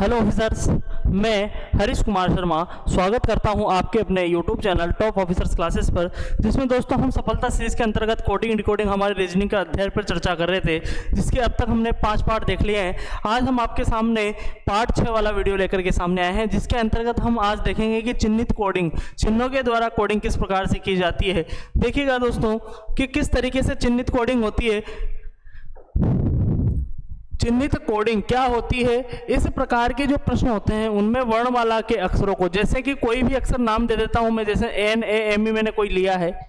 Hello officers, मैं हरीश कुमार शर्मा स्वागत करता हूं आपके अपने YouTube channel top officers classes पर, जिसमें दोस्तों हम सफलता सीरीज के अंतर्गत कोडिंग डिकोडिंग हमारे रीजनिंग का अध्याय पर चर्चा कर रहे थे, जिसके अब तक हमने 5 पार्ट देख लिए हैं। आज हम आपके सामने पार्ट 6 वाला वीडियो लेकर के सामने आए हैं, जिसके अंतर्गत हम आज देखेंगे कि चिन्हित कोडिंग, चिन्हों के द्वारा कोडिंग किस प्रकार से की जाती है। देखिएगा दोस्तों कि किस तरीके से चिन्हित कोडिंग होती है। चिन्हित कोडिंग क्या होती है? इस प्रकार के जो प्रश्न होते हैं उनमें वर्णमाला के अक्षरों को, जैसे कि कोई भी अक्षर नाम दे देता हूं मैं, जैसे एन ए एम ई मैंने कोई लिया है,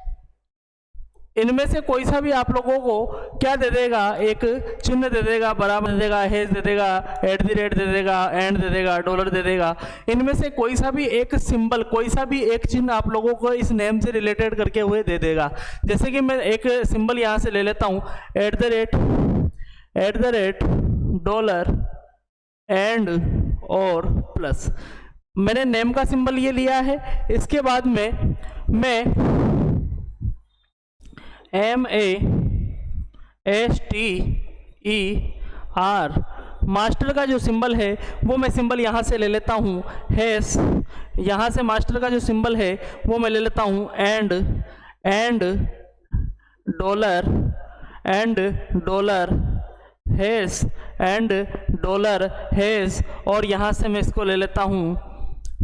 इनमें से कोई सा भी आप लोगों को क्या दे देगा, एक चिन्ह दे देगा, बराबर दे देगा, हेज दे देगा, @ दे देगा, एंड दे देगा, डॉलर दे देगा। इनमें से कोई सा भी एक सिंबल, कोई सा भी एक चिन्ह आप लोगों को इस नेम से रिलेटेड करके हुए दे देगा। जैसे कि मैं एक सिंबल यहाँ से ले लेता हूँ, @ डॉलर एंड और प्लस। मैंने नेम का सिंबल ये लिया है। इसके बाद में मैं MASTER मास्टर का जो सिंबल है वो मैं सिंबल यहाँ से ले लेता हूँ। हैश, यहाँ से मास्टर का जो सिंबल है वो मैं ले लेता हूँ। And dollar hash and dollar hash, और यहाँ से मैं इसको ले लेता हूँ।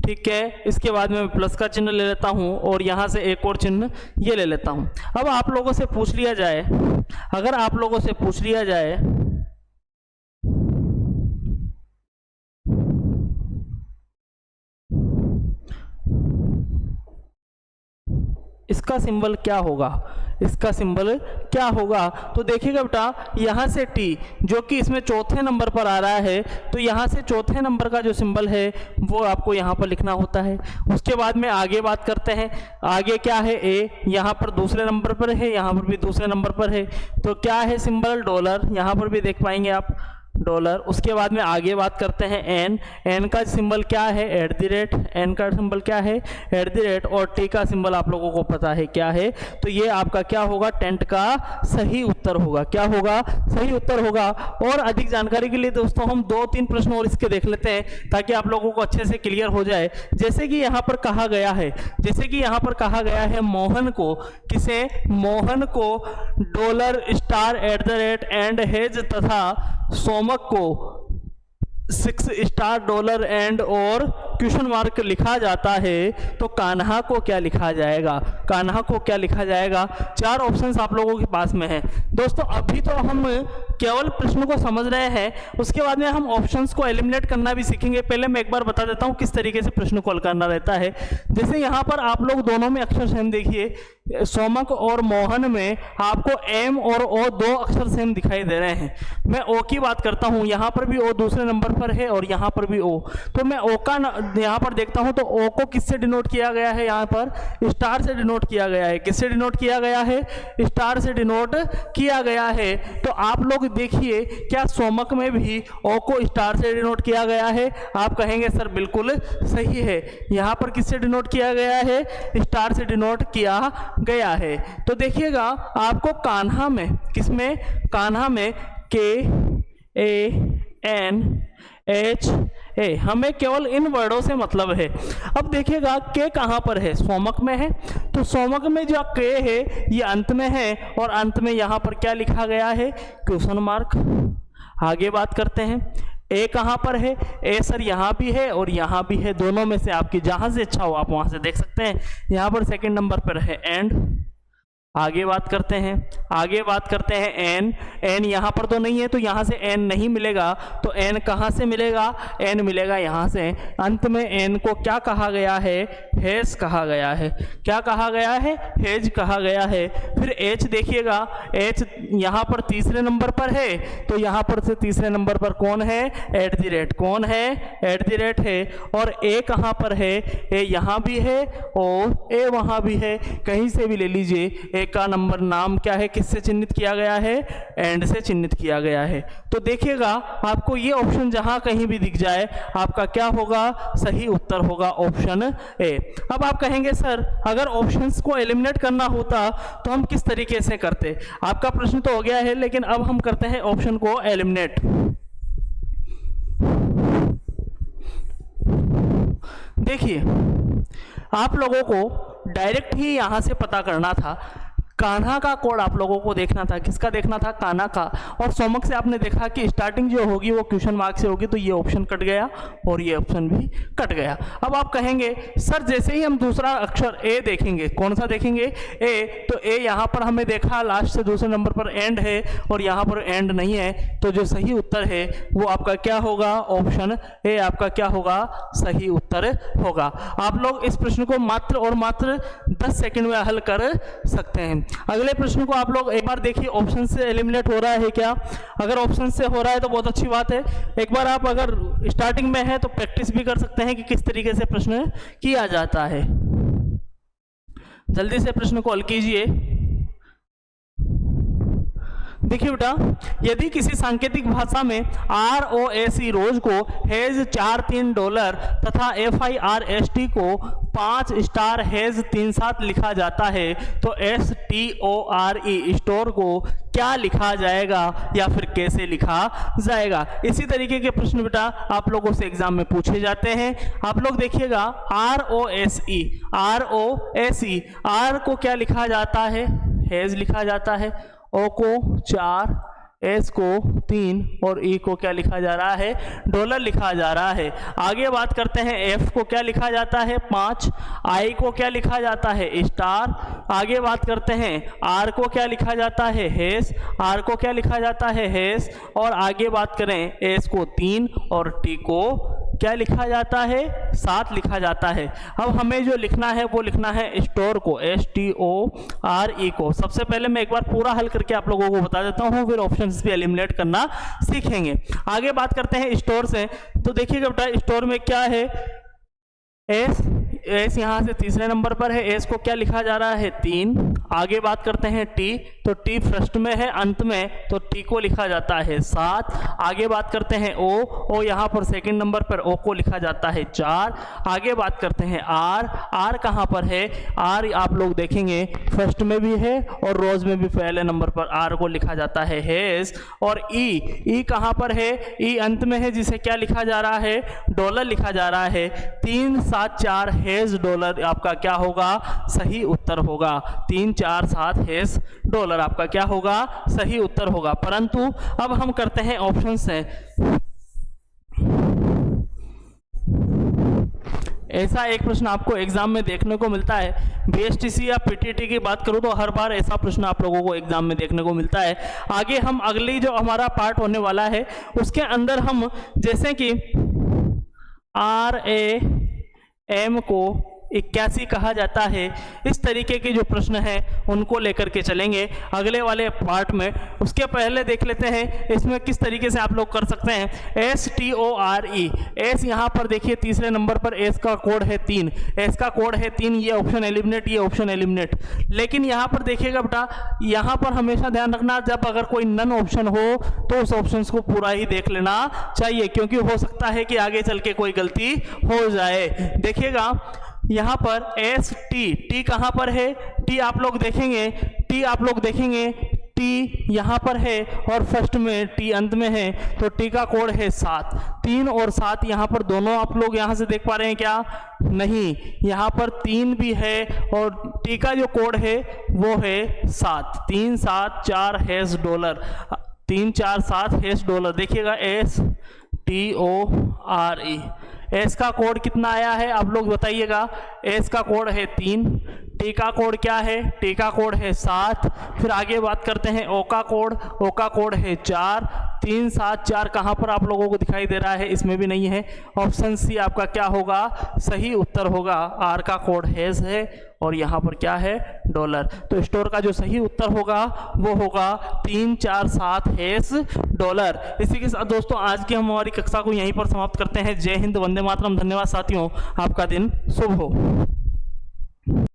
ठीक है, इसके बाद में मैं प्लस का चिन्ह ले लेता हूँ और यहाँ से एक और चिन्ह ये ले लेता हूँ। अब आप लोगों से पूछ लिया जाए, अगर आप लोगों से पूछ लिया जाए इसका सिंबल क्या होगा, इसका सिंबल क्या होगा, तो देखिएगा बेटा, यहाँ से टी जो कि इसमें चौथे नंबर पर आ रहा है, तो यहाँ से चौथे नंबर का जो सिंबल है वो आपको यहाँ पर लिखना होता है। उसके बाद में आगे बात करते हैं। आगे क्या है, ए यहाँ पर दूसरे नंबर पर है, यहाँ पर भी दूसरे नंबर पर है, तो क्या है सिंबल, डॉलर, यहाँ पर भी देख पाएंगे आप, डॉलर। उसके बाद में आगे बात करते हैं एन का सिंबल क्या है, @ एन का सिंबल क्या है, @ और टी का सिंबल आप लोगों को पता है क्या है, तो ये आपका क्या होगा, टेंट का सही उत्तर होगा। क्या होगा, सही उत्तर होगा। और अधिक जानकारी के लिए दोस्तों हम 2-3 प्रश्न और इसके देख लेते हैं, ताकि आप लोगों को अच्छे से क्लियर हो जाए। जैसे कि यहाँ पर कहा गया है, मोहन को, किसे, मोहन को $* एंड हेज तथा सोमक को $6 एंड और क्वेश्चन मार्क लिखा जाता है, तो कान्हा को क्या लिखा जाएगा, कान्हा को क्या लिखा जाएगा। 4 ऑप्शंस आप लोगों के पास में है दोस्तों। अभी तो हम केवल प्रश्न को समझ रहे हैं, उसके बाद में हम ऑप्शंस को एलिमिनेट करना भी सीखेंगे। पहले मैं एक बार बता देता हूं किस तरीके से प्रश्न को हल करना रहता है। जैसे यहाँ पर आप लोग दोनों में अक्षर सेम देखिए, सोमक और मोहन में आपको एम और ओ 2 अक्षर सेम दिखाई दे रहे हैं। मैं ओ की बात करता हूँ, यहाँ पर भी ओ दूसरे नंबर पर है और यहाँ पर भी ओ, तो मैं ओ का यहाँ पर देखता हूँ, तो ओ को किससे डिनोट किया गया है, यहाँ पर स्टार से डिनोट किया गया है। किससे डिनोट किया गया है, स्टार से डिनोट किया गया है। तो आप लोग देखिए, क्या सोमक में भी ओ को स्टार से डिनोट किया गया है? आप कहेंगे सर बिल्कुल सही है। यहाँ पर किससे डिनोट किया गया है, स्टार से डिनोट किया गया है। तो देखिएगा आपको कान्हा में, किसमें, कान्हा में KANHA, हमें केवल इन वर्डों से मतलब है। अब देखिएगा के कहाँ पर है, सोमक में है, तो सोमक में जो के है ये अंत में है, और अंत में यहाँ पर क्या लिखा गया है, क्वेश्चन मार्क। आगे बात करते हैं, ए कहाँ पर है, ए सर यहाँ भी है और यहाँ भी है, दोनों में से आपकी जहाँ से इच्छा हो आप वहाँ से देख सकते हैं। यहाँ पर सेकंड नंबर पर है एंड। आगे बात करते हैं एन यहाँ पर तो नहीं है, तो यहाँ से एन नहीं मिलेगा, तो एन कहाँ से मिलेगा, एन मिलेगा यहाँ से। अंत में एन को क्या कहा गया है, हेज कहा गया है। क्या कहा गया है, हेज कहा गया है। फिर एच देखिएगा, एच यहाँ पर तीसरे नंबर पर है, तो यहाँ पर से तीसरे नंबर पर कौन है, @ कौन है, @ है। और ए कहाँ पर है, ए यहाँ भी है और ए वहाँ भी है, कहीं से भी ले लीजिए। ए का नंबर नाम क्या है, किससे चिन्हित किया गया है, एंड से चिन्हित किया गया है। तो देखिएगा आपको ये ऑप्शन जहां कहीं भी दिख जाए आपका क्या होगा, सही उत्तर होगा ऑप्शन ए। अब आप कहेंगे सर अगर ऑप्शंस को एलिमिनेट करना होता तो हम किस तरीके से करते। आपका प्रश्न तो हो गया है, लेकिन अब हम करते हैं ऑप्शन को एलिमिनेट। देखिए आप लोगों को डायरेक्ट ही यहाँ से पता करना था, कान्हा का कोड आप लोगों को देखना था। किसका देखना था? कान्हा का। और सोमक से आपने देखा कि स्टार्टिंग जो होगी वो क्वेश्चन मार्क से होगी, तो ये ऑप्शन कट गया और ये ऑप्शन भी कट गया। अब आप कहेंगे सर जैसे ही हम दूसरा अक्षर ए देखेंगे, कौन सा देखेंगे? ए, तो ए यहाँ पर हमें देखा लास्ट से दूसरे नंबर पर एंड है और यहाँ पर एंड नहीं है, तो जो सही उत्तर है वो आपका क्या होगा? ऑप्शन ए आपका क्या होगा? सही उत्तर होगा। आप लोग इस प्रश्न को मात्र और मात्र 10 सेकंड में हल कर सकते हैं। अगले प्रश्न को आप लोग एक बार देखिए, ऑप्शन से एलिमिनेट हो रहा है क्या? अगर ऑप्शन से हो रहा है तो बहुत अच्छी बात है। एक बार आप अगर स्टार्टिंग में है तो प्रैक्टिस भी कर सकते हैं कि किस तरीके से प्रश्न किया जाता है। जल्दी से प्रश्न को हल कीजिए। देखिए बेटा, यदि किसी सांकेतिक भाषा में ROAC रोज को हेज $4-3 तथा FIRST को 5 स्टार हेज 3-7 लिखा जाता है, तो STORE स्टोर को क्या लिखा जाएगा या फिर कैसे लिखा जाएगा? इसी तरीके के प्रश्न बेटा आप लोगों से एग्जाम में पूछे जाते हैं। आप लोग देखिएगा ROAC R को क्या लिखा जाता है? हेज लिखा जाता है। O को 4, S को 3 और E को क्या लिखा जा रहा है? डॉलर लिखा जा रहा है। आगे बात करते हैं, F को क्या लिखा जाता है? 5, I को क्या लिखा जाता है? स्टार। आगे बात करते हैं, R को क्या लिखा जाता है? हैश। R को क्या लिखा जाता है? हैश। और आगे बात करें, S को 3 और T को क्या लिखा जाता है? 7 लिखा जाता है। अब हमें जो लिखना है वो लिखना है स्टोर को, STORE को। सबसे पहले मैं एक बार पूरा हल करके आप लोगों को बता देता हूँ, फिर ऑप्शंस भी एलिमिनेट करना सीखेंगे। आगे बात करते हैं स्टोर से, तो देखिएगा बेटा स्टोर में क्या है? एस यहाँ से तीसरे नंबर पर है। एस को क्या लिखा जा रहा है? 3। आगे बात करते हैं टी, तो टी फर्स्ट में है अंत में, तो टी को लिखा जाता है 7। आगे बात करते हैं ओ यहाँ पर सेकंड नंबर पर ओ को लिखा जाता है 4। आगे बात करते हैं आर कहाँ पर है? आर आप लोग देखेंगे फर्स्ट में भी है और रोज में भी पहले नंबर पर आर को लिखा जाता है हेज। और ई कहाँ पर है? ई अंत में है, जिसे क्या लिखा जा रहा है? डॉलर लिखा जा रहा है। 3 7 4 हेज डॉलर आपका क्या होगा? सही उत्तर होगा। 3 4 7 हेज डॉलर आपका क्या होगा? सही उत्तर होगा। परंतु अब हम करते हैं ऑप्शन से। ऐसा एक प्रश्न आपको एग्जाम में देखने को मिलता है, BSTC या PTT की बात करूं तो हर बार ऐसा प्रश्न आप लोगों को एग्जाम में देखने को मिलता है। आगे हम अगली जो हमारा पार्ट होने वाला है उसके अंदर हम जैसे कि RAM को 81 कहा जाता है, इस तरीके के जो प्रश्न हैं उनको लेकर के चलेंगे अगले वाले पार्ट में। उसके पहले देख लेते हैं इसमें किस तरीके से आप लोग कर सकते हैं। STORE, एस यहाँ पर देखिए तीसरे नंबर पर एस का कोड है 3, एस का कोड है 3, ये ऑप्शन एलिमिनेट, ये ऑप्शन एलिमिनेट। लेकिन यहाँ पर देखिएगा बेटा, यहाँ पर हमेशा ध्यान रखना जब अगर कोई नन ऑप्शन हो तो उस ऑप्शन को पूरा ही देख लेना चाहिए, क्योंकि हो सकता है कि आगे चल के कोई गलती हो जाए। देखिएगा यहाँ पर टी कहाँ पर है? टी आप लोग देखेंगे, टी यहाँ पर है और फर्स्ट में टी अंत में है, तो टी का कोड है 7। 3 और 7 यहाँ पर दोनों आप लोग यहाँ से देख पा रहे हैं क्या? नहीं, यहाँ पर 3 भी है और टी का जो कोड है वो है 7। 3 7 4 हैश डॉलर, 3 4 7 हैश डॉलर। देखिएगा STORE, एस का कोड कितना आया है आप लोग बताइएगा? एस का कोड है 3, टी का कोड क्या है? टी का कोड है 7। फिर आगे बात करते हैं ओ का कोड है 4। 3 7 4 कहाँ पर आप लोगों को दिखाई दे रहा है? इसमें भी नहीं है। ऑप्शन सी आपका क्या होगा? सही उत्तर होगा। आर का कोड हैश है और यहाँ पर क्या है? डॉलर। तो स्टोर का जो सही उत्तर होगा वो होगा 3 4 7 हैश डॉलर। इसी के साथ दोस्तों आज की हम हमारी कक्षा को यहीं पर समाप्त करते हैं। जय हिंद, वंदे मातरम। धन्यवाद साथियों, आपका दिन शुभ हो।